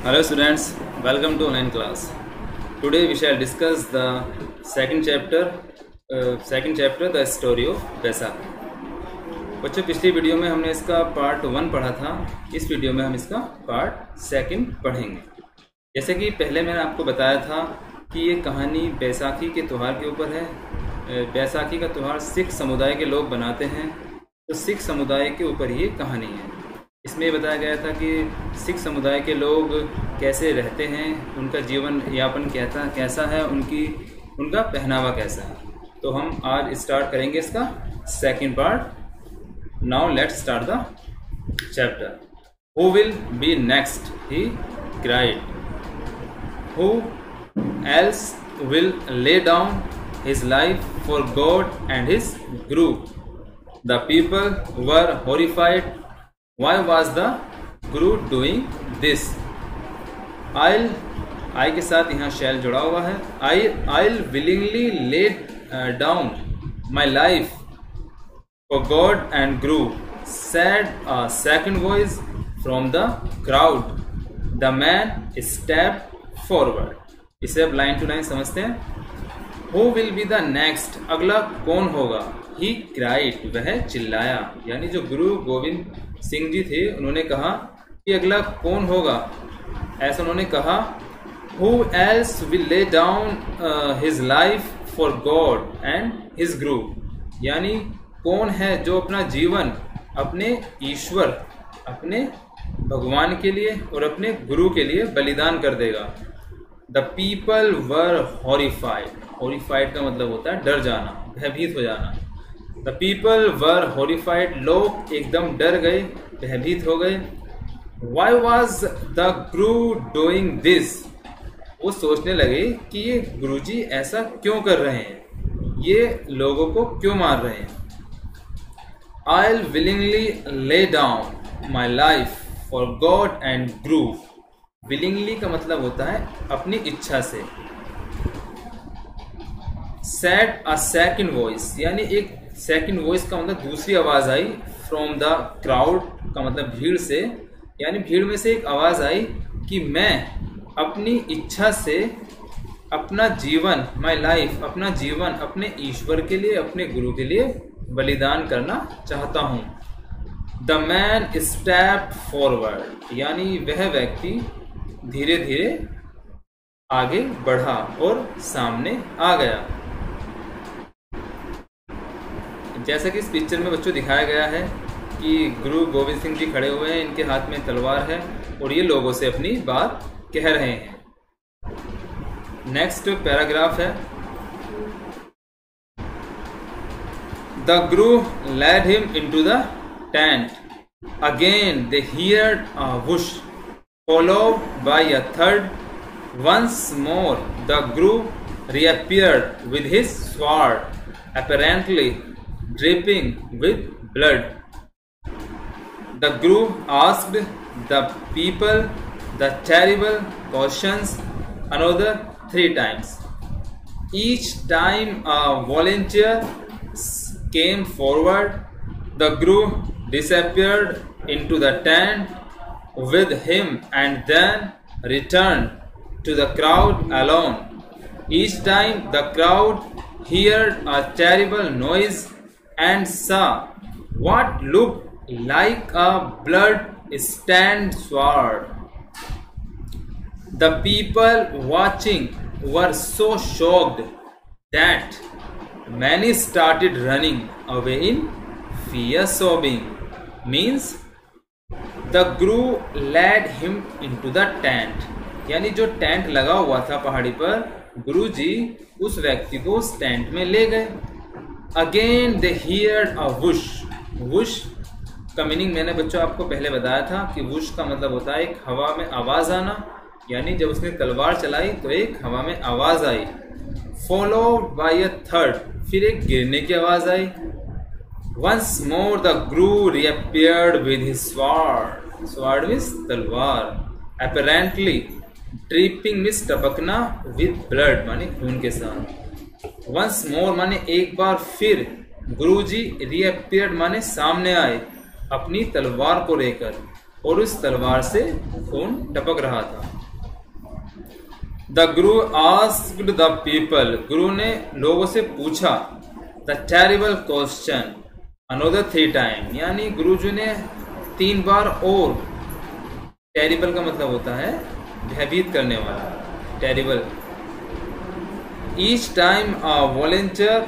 Hello students, welcome to online class. Today we shall discuss the second chapter, the story of Baisakhi. बच्चों, पिछली video में हमने इसका part 1 पढ़ा था. इस वीडियो में हम इसका पार्ट 2 पढ़ेंगे. जैसे कि पहले मैंने आपको बताया था कि ये कहानी बैसाखी के त्यौहार के ऊपर है. बैसाखी का त्यौहार सिख समुदाय के लोग बनाते हैं, तो सिख समुदाय के ऊपर ये कहानी है. इसमें बताया गया था कि सिख समुदाय के लोग कैसे रहते हैं, उनका जीवन यापन कैसा है, उनका पहनावा कैसा है. तो हम आज स्टार्ट करेंगे इसका second part. Now let's start the chapter. Who will be next, he cried. Who else will lay down his life for God and his guru. The people were horrified. Why was the Guru doing this? I के साथ यहाँ shall जुड़ा हुआ है. I'll willingly lay down my life for God and Guru, said a second voice from the crowd. The man stepped forward. इसे अब line to line समझते हैं. Who will be the next? अगला कौन होगा? He cried. वह चिल्लाया. यानी जो गुरु गोविंद सिंह जी थे, उन्होंने कहा कि अगला कौन होगा. ऐसा उन्होंने कहा. Who else will lay down his life for God and his Guru? यानी कौन है जो अपना जीवन अपने ईश्वर, अपने भगवान के लिए और अपने गुरु के लिए बलिदान कर देगा. The people were horrified. Horrified का मतलब होता है डर जाना, भयभीत हो जाना. The people were horrified. लोग एकदम डर गए, भयभीत हो गए. Why was the Guru doing this? वो सोचने लगे कि ये गुरुजी ऐसा क्यों कर रहे हैं, ये लोगों को क्यों मार रहे हैं. I'll willingly lay down my life for God and Guru. Willingly का मतलब होता है अपनी इच्छा से. Said a second voice, यानी एक सेकंड वॉइस का मतलब दूसरी आवाज आई. फ्रॉम द क्राउड का मतलब भीड़ से, यानी भीड़ में से एक आवाज आई कि मैं अपनी इच्छा से अपना जीवन, माय लाइफ, अपना जीवन अपने ईश्वर के लिए, अपने गुरु के लिए बलिदान करना चाहता हूं. द मैन स्टेप्ड फॉरवर्ड, यानी वह व्यक्ति धीरे धीरे आगे बढ़ा और सामने आ गया. जैसा कि इस पिक्चर में बच्चों दिखाया गया है कि गुरु गोविंद सिंह जी खड़े हुए हैं, इनके हाथ में तलवार है और ये लोगों से अपनी बात कह रहे हैं. नेक्स्ट पैराग्राफ है. The guru led him into the tent. Again they heard a whoosh followed by a third. Once more the guru reappeared with his sword, apparently dripping with blood. The Guru asked the people the terrible questions another 3 times. Each time a volunteer came forward, the Guru disappeared into the tent with him and then returned to the crowd alone. Each time the crowd heard a terrible noise and saw what looked like a blood-stained sword. The people watching were so shocked that many started running away in fear. Sobbing means the Guru led him into the tent. यानी जो tent लगा हुआ था पहाड़ी पर, गुरुजी उस व्यक्ति को उस टेंट में ले गए. Again they heard a whoosh. Whoosh का मीनिंग मैंने बच्चों आपको पहले बताया था कि वुश का मतलब होता है एक हवा में आवाज आना. यानी जब उसने तलवार चलाई तो एक हवा में आवाज आई. फॉलोड बाय अ थर्ड, फिर एक गिरने की आवाज आई. Once more the guru reappeared with his sword. Sword means तलवार. अपैरेंटली ड्रिपिंग मींस टपकना, विद ब्लड माने खून के साथ. वंस मोर माने एक बार फिर. गुरुजी रीअपियर्ड माने सामने आए अपनी तलवार को लेकर, और उस तलवार से खून टपक रहा था. The Guru asked the people, गुरु ने लोगों से पूछा, the terrible question another 3 time, यानी गुरु जी ने 3 बार और, टेरिबल का मतलब होता है भयभीत करने वाला, टेरिबल। ईच टाइम अ वॉलंटियर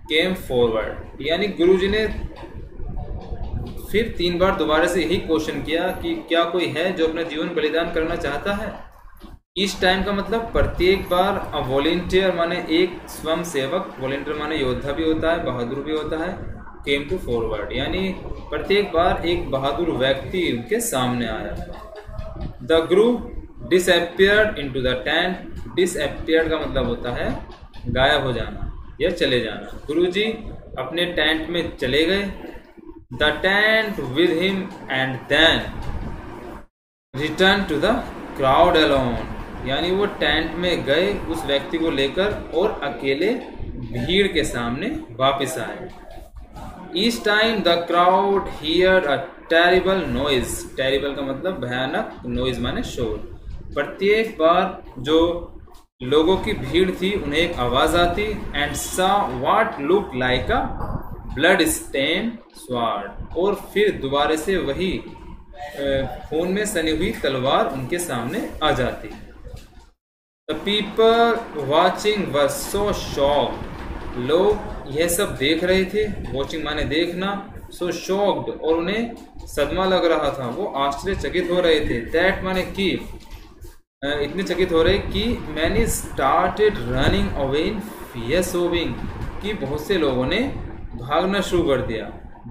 केम फॉरवर्ड, यानी गुरु जी ने फिर 3 बार दोबारा से यही क्वेश्चन किया कि क्या कोई है जो अपना जीवन बलिदान करना चाहता है। ईच टाइम का मतलब प्रत्येक बार, अ वॉलंटियर माने एक स्वयं सेवक, वॉलंटियर माने योद्धा भी होता है, बहादुर भी होता है, केम टू फॉरवर्ड यानी प्रत्येक बार एक बहादुर व्यक्ति उनके सामने आया। The Guru disappeared into the tent, disappeared का मतलब होता है गायब हो जाना या चले जाना। गुरुजी अपने टेंट में चले गए। The tent with him and then return to the crowd alone, यानी वो टेंट में गए उस व्यक्ति को लेकर और अकेले भीड़ के सामने वापस आए। Each time the crowd here a terrible noise, terrible का मतलब भयानक, नॉइज माने शोर। प्रत्येक बार जो लोगों की भीड़ थी उन्हें एक आवाज आती, and saw what look like a blood stain sword, और फिर दोबारा से वही खून में सनी हुई तलवार उनके सामने आ जाती। The people watching were so shocked, लोग यह सब देख रहे थे, वॉचिंग माने देखना, सो शॉक्ड और उन्हें सदमा लग रहा था, वो आश्चर्यचकित हो रहे थे। दैट माने कि इतने चकित हो रहे कि many started running away in fear सोबिंग, कि बहुत से लोगों ने भागना शुरू कर दिया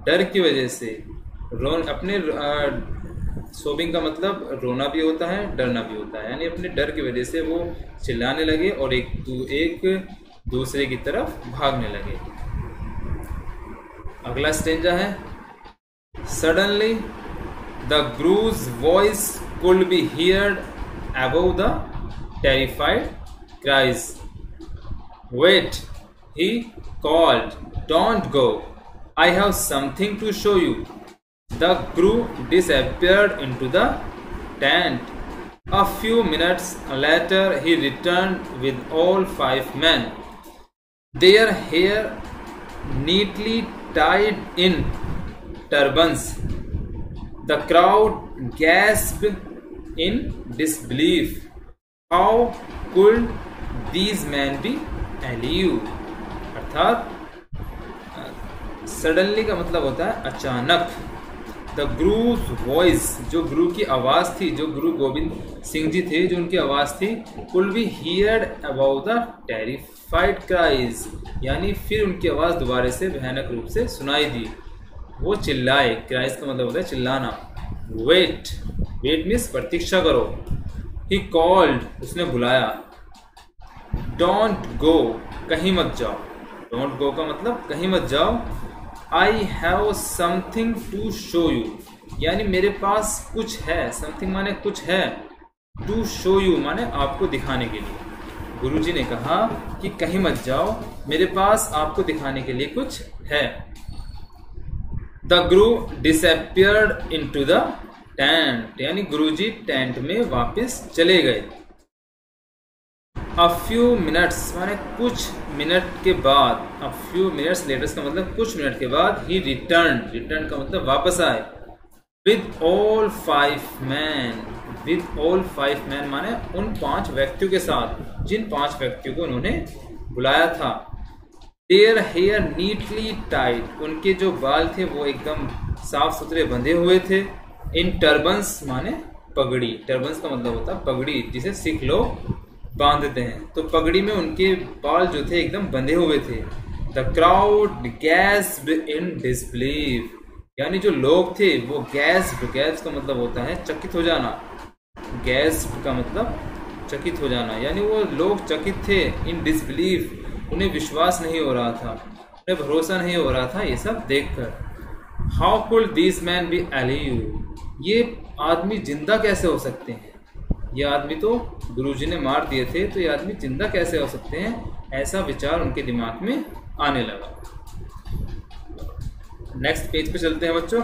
डर की वजह से। अपने सोबिंग का मतलब रोना भी होता है, डरना भी होता है, यानी अपने डर की वजह से वो चिल्लाने लगे और एक दूसरे की तरफ भागने लगे। अगला स्टेंजा है, suddenly the guru's voice could be heard above the terrified cries. Wait, he called, don't go, I have something to show you. The guru disappeared into the tent. A few minutes later he returned with all 5 men, their hair neatly tied in turbans. The crowd gasped in disbelief. How could these men be alive? अर्थात suddenly का मतलब होता है अचानक। The guru's voice, जो गुरु की आवाज थी, जो गुरु गोविंद सिंह जी थे, जो उनकी आवाज थी, could be heard about the terrified cries, यानी फिर उनकी आवाज दोबारा से भयानक रूप से सुनाई दी। वो चिल्लाए, क्राइज का मतलब होता है चिल्लाना। वेट, वेट मीन्स प्रतीक्षा करो। ही कॉल्ड, उसने बुलाया। डोंट गो, कहीं मत जाओ। डोंट गो का मतलब कहीं मत जाओ। I have something to show you, यानी मेरे पास कुछ है। समथिंग माने कुछ है, टू शो यू माने आपको दिखाने के लिए। गुरुजी ने कहा कि कहीं मत जाओ, मेरे पास आपको दिखाने के लिए कुछ है। The Guru disappeared into the tent, यानी गुरुजी टेंट में वापस चले गए। अ फ्यू मिनट्स माने कुछ मिनट के बाद, अ फ्यू मिनट्स लेटर्स का मतलब कुछ मिनट के बाद, ही रिटर्न, रिटर्न का मतलब वापस आए। With all 5 man, with all 5 man माने उन 5 व्यक्तियों के साथ, जिन 5 व्यक्तियों को उन्होंने बुलाया था। देयर हेयर नीटली टाइड, उनके जो बाल थे वो एकदम साफ सुथरे बंधे हुए थे। इन टर्बन्स माने पगड़ी, टर्बन्स का मतलब होता है पगड़ी, जिसे सिख लोग बांधते हैं। तो पगड़ी में उनके बाल जो थे एकदम बंधे हुए थे। द क्राउड गैस्प्ड इन डिसबिलीफ, यानी जो लोग थे वो गैस्प्ड, गैस्प का मतलब होता है चकित हो जाना। गैस्प का मतलब चकित हो जाना, यानी वो लोग चकित थे। इन डिसबिलीफ, उन्हें विश्वास नहीं हो रहा था, उन्हें भरोसा नहीं हो रहा था ये सब देखकर। How could this man B अलिव, ये आदमी जिंदा कैसे हो सकते हैं? ये आदमी तो गुरुजी ने मार दिए थे, तो ये आदमी जिंदा कैसे हो सकते हैं? ऐसा विचार उनके दिमाग में आने लगा। नेक्स्ट पेज पे चलते हैं बच्चों।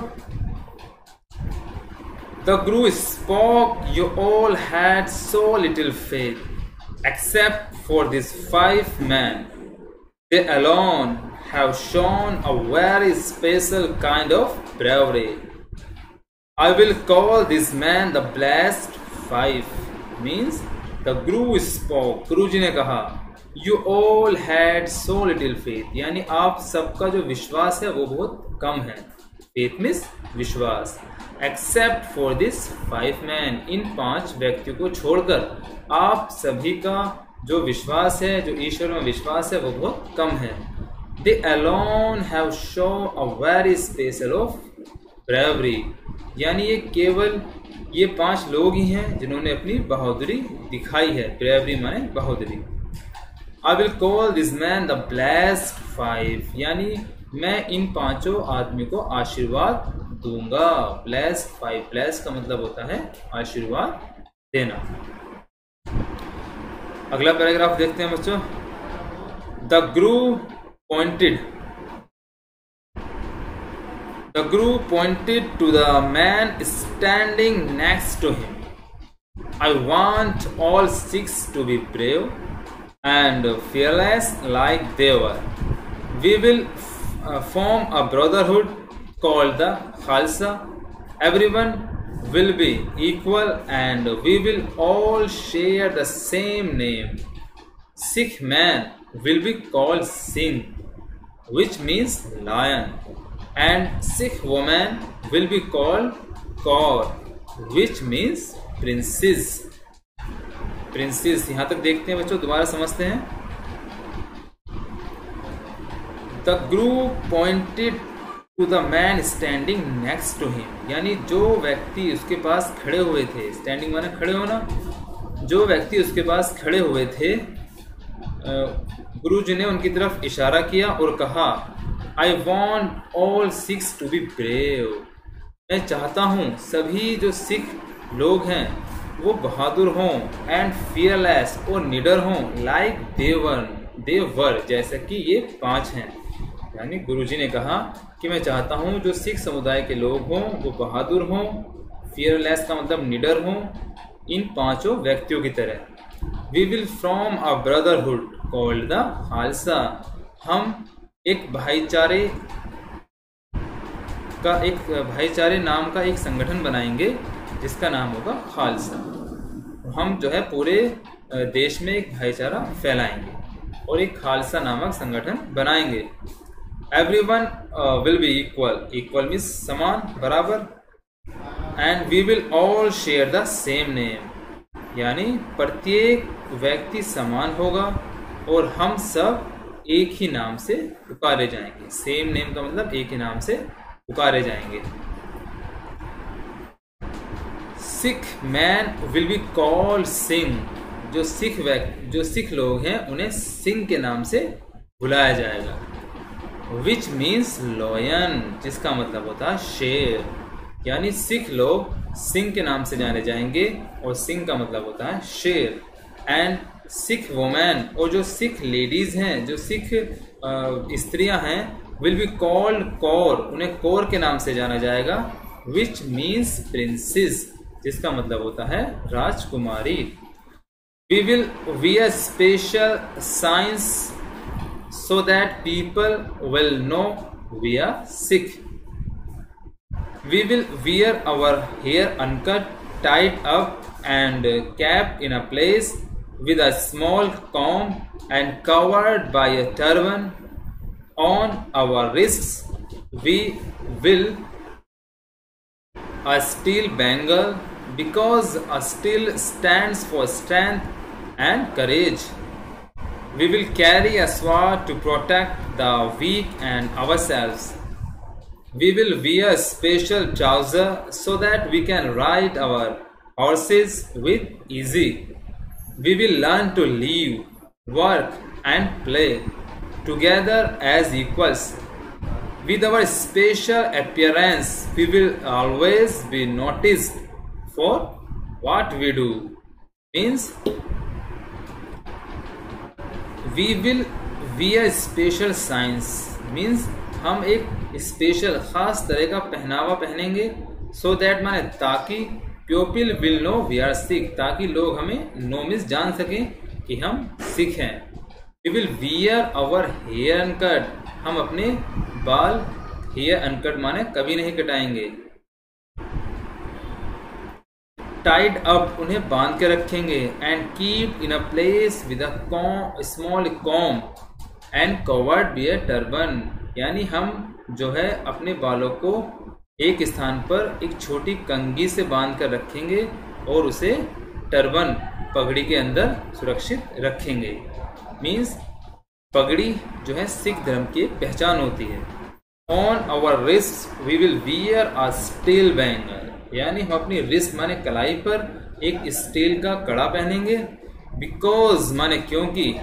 The guru spoke, you all had so little faith, except for these 5 men. They alone have shown a very special kind of bravery. I will call this man the blessed 5. Means the guru spoke, गुरु जी ने कहा, you all had so little faith, यानी आप सबका जो विश्वास है वो बहुत कम है. Faith means विश्वास. Except for this 5 men, इन 5 व्यक्तियों को छोड़कर आप सभी का जो विश्वास है, जो ईश्वर में विश्वास है, वो बहुत कम है. They alone have shown a very special of bravery, यानी ये केवल ये 5 लोग ही हैं जिन्होंने अपनी बहादुरी दिखाई है. bravery माने बहादुरी. I will call this man the blessed 5, यानी मैं इन 5 आदमी को आशीर्वाद दूंगा. blessed 5, blessed का मतलब होता है आशीर्वाद देना. अगला पैराग्राफ देखते हैं बच्चों. The guru pointed to the man standing next to him. I want all 6 to be brave and fearless like they were. We will form a brotherhood called the Khalsa. Everyone will be equal and we will all share the same name. Sikh man will be called Singh, which means lion, and Sikh woman will be called Kaur, which means princess. यहाँ तक देखते हैं बच्चों, दोबारा समझते हैं. The guru pointed to the man standing next to him, यानी जो व्यक्ति उसके पास खड़े हुए थे. स्टैंडिंग माने खड़े होना. जो व्यक्ति उसके पास खड़े हुए थे, गुरु जी ने उनकी तरफ इशारा किया और कहा, I want all 6 to be brave. मैं चाहता हूँ सभी जो सिख लोग हैं वो बहादुर हों, एंड फियरलेस और निडर हों, लाइक देवर जैसे कि ये 5 हैं. यानी गुरुजी ने कहा कि मैं चाहता हूँ जो सिख समुदाय के लोग हों वो बहादुर हों, फियरलेस का मतलब निडर हों, इन 5 व्यक्तियों की तरह. We will from a brotherhood called the Khalsa. हम एक भाईचारे नाम का एक संगठन बनाएंगे जिसका नाम होगा खालसा. हम जो है पूरे देश में एक भाईचारा फैलाएंगे और एक खालसा नामक संगठन बनाएंगे. Everyone will be equal means समान, बराबर. And we will all share the same name, यानी प्रत्येक व्यक्ति समान होगा और हम सब एक ही नाम से पुकारे जाएंगे. सेम नेम का मतलब एक ही नाम से पुकारे जाएंगे. Sikh man will be called Singh. जो सिख लोग हैं उन्हें सिंह के नाम से बुलाया जाएगा. विच मीन्स लॉयन, जिसका मतलब होता है शेर. यानी सिख लोग सिंह के नाम से जाने जाएंगे और सिंह का मतलब होता है शेर. एंड सिख वुमेन, और जो सिख लेडीज हैं, जो सिख स्त्रियां हैं, विल बी कॉल्ड कौर, उन्हें कौर के नाम से जाना जाएगा. विच मीन्स प्रिंसेस, जिसका मतलब होता है राजकुमारी. We will wear special signs so that people will know we are Sikh. We will wear our hair uncut, tied up and kept in a place with a small comb and covered by a turban. On our wrists we will a steel bangle, because a steel stands for strength and courage. We will carry a sword to protect the weak and ourselves. We will wear special trousers so that we can ride our horses with ease. We will learn to live, work and play together as equals. With our special appearance, we will always be noticed for what we do. Means we will wear special signs, means हम एक special खास तरह का पहनावा पहनेंगे, सो that माने ताकि people will know we are Sikh, ताकि लोग हमें नो मीन्स जान सकें कि हम सिख हैं। We will wear our hair uncut, हम अपने बाल हेयर अनकट माने कभी नहीं कटाएंगे। टाइड अप, उन्हें बांध के रखेंगे। And keep in a place with a small com and covered be a turban, यानी हम जो है अपने बालों को एक स्थान पर एक छोटी कंघी से बांध कर रखेंगे और उसे टर्बन पगड़ी के अंदर सुरक्षित रखेंगे। मीन्स पगड़ी जो है सिख धर्म की पहचान होती है। On our wrist we will wear a steel bangle, यानी हम अपनी रिस्ट माने कलाई पर एक स्टील का कड़ा पहनेंगे। बिकॉज माने क्योंकि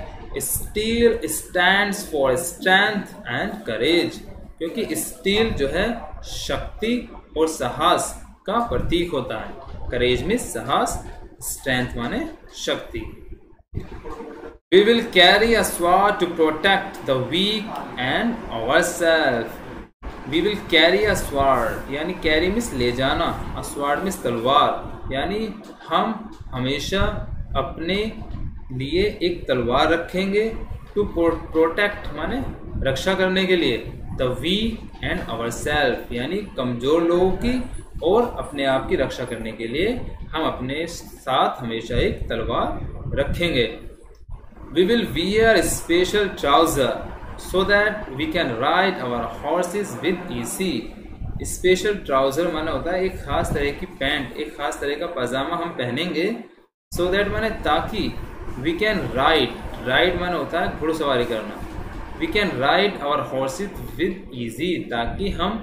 steel stands for strength and courage, क्योंकि स्टील जो है शक्ति और साहस का प्रतीक होता है। करेज में साहस, स्ट्रेंथ माने शक्ति। We will carry a sword to protect the weak and ourselves. We will carry a sword, यानी कैरी मीन्स ले जाना, a sword मीन्स तलवार, यानी हम हमेशा अपने लिए एक तलवार रखेंगे। टू प्रोटेक्ट माने रक्षा करने के लिए, the weak and our self, यानी कमजोर लोगों की और अपने आप की रक्षा करने के लिए हम अपने साथ हमेशा एक तलवार रखेंगे। We will wear special trouser so that we can ride our horses with easy. Special trouser माना होता है एक खास तरह की पैंट, एक खास तरह का पजामा हम पहनेंगे। so that माने ताकि, we can ride माना होता है घुड़सवारी करना। we can ride our horses with easy, ताकि हम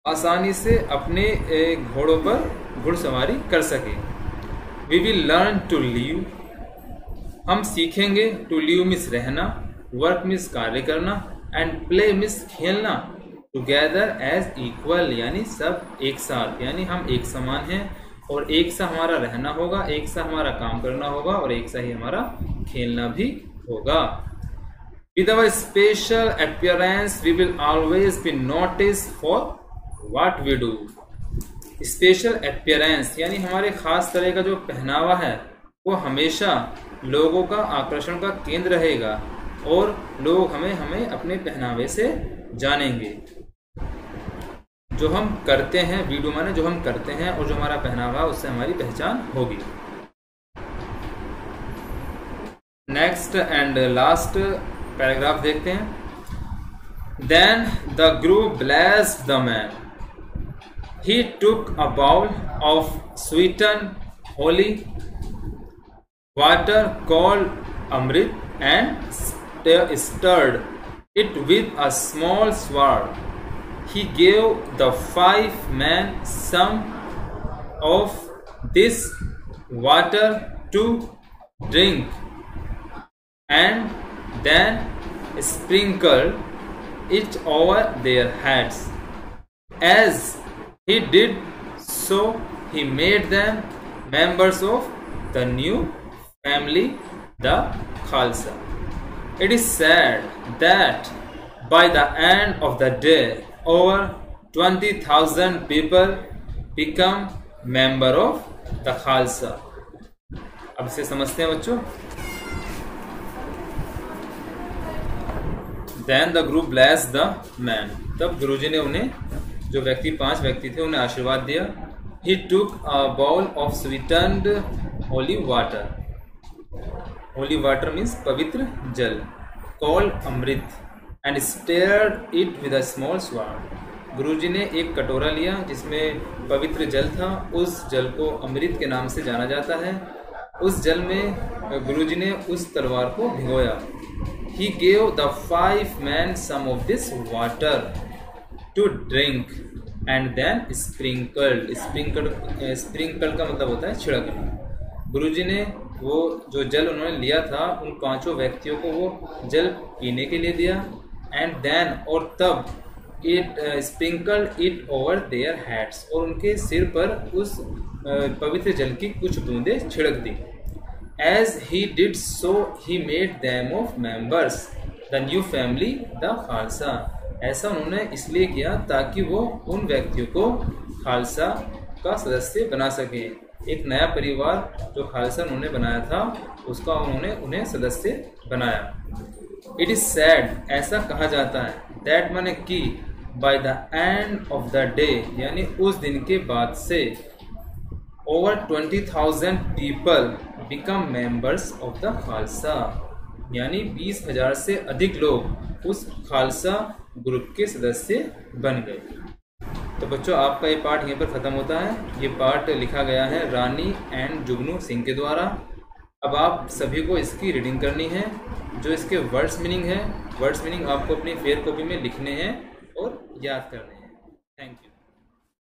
आसानी से अपने घोड़ों पर घुड़सवारी कर सकें। we will learn to live, हम सीखेंगे। टू लिव मिस रहना, वर्क मिस कार्य करना, एंड प्ले मिस खेलना, टुगेदर एज इक्वल, यानी सब एक साथ, यानी हम एक समान हैं और एक सा हमारा रहना होगा, एक सा हमारा काम करना होगा और एक सा ही हमारा खेलना भी होगा। With our special appearance we will always be noticed for what we do. Special appearance यानी हमारे खास तरह का जो पहनावा है वो हमेशा लोगों का आकर्षण का केंद्र रहेगा और लोग हमें अपने पहनावे से जानेंगे। जो हम करते हैं, वीडियो माने जो हम करते हैं और जो हमारा पहनावा उससे हमारी पहचान होगी। नेक्स्ट एंड लास्ट पैराग्राफ देखते हैं। Then the group blessed the man, he took a bowl of sweeten holy water called Amrit and stirred it with a small sword. He gave the 5 men some of this water to drink and then sprinkled it over their heads. As he did so, he made them members of the new family, the Khalsa. It is said that by the end of the day, over 20,000 people become member of the Khalsa. अब इसे समझते हैं बच्चों। Then the group blessed the man. तब गुरुजी ने उन्हें, जो व्यक्ति 5 व्यक्ति थे, उन्हें आशीर्वाद दिया। He took a bowl of sweetened holy water. Holy water means पवित्र जल, called amrit, and stirred it with a small sword. गुरुजी ने एक कटोरा लिया जिसमें पवित्र जल था, उस जल को अमृत के नाम से जाना जाता है। उस जल में गुरुजी ने उस तलवार को भिगोया। He gave the 5 men some of this water to drink and then sprinkled का मतलब होता है छिड़कना। गुरुजी ने वो जो जल उन्होंने लिया था उन 5 व्यक्तियों को वो जल पीने के लिए दिया। एंड देन, और तब, it sprinkled it over their heads, और उनके सिर पर उस पवित्र जल की कुछ बूंदें छिड़क दी। As he did so he made them of members the new family the Khalsa. ऐसा उन्होंने इसलिए किया ताकि वो उन व्यक्तियों को खालसा का सदस्य बना सके। एक नया परिवार जो खालसा उन्होंने बनाया था उसका उन्होंने उन्हें सदस्य बनाया। इट इज सैड, ऐसा कहा जाता है, दैट माने कि by the end of the day, यानी उस दिन के बाद से over 20,000 people become members of the Khalsa, यानी 20,000 से अधिक लोग उस खालसा ग्रुप के सदस्य बन गए। तो बच्चों आपका ये पार्ट यहीं पर ख़त्म होता है। ये पार्ट लिखा गया है रानी एंड जुगनू सिंह के द्वारा। अब आप सभी को इसकी रीडिंग करनी है। जो इसके वर्ड्स मीनिंग है, वर्ड्स मीनिंग आपको अपनी फेयर कॉपी में लिखने हैं और याद करने हैं। Thank you.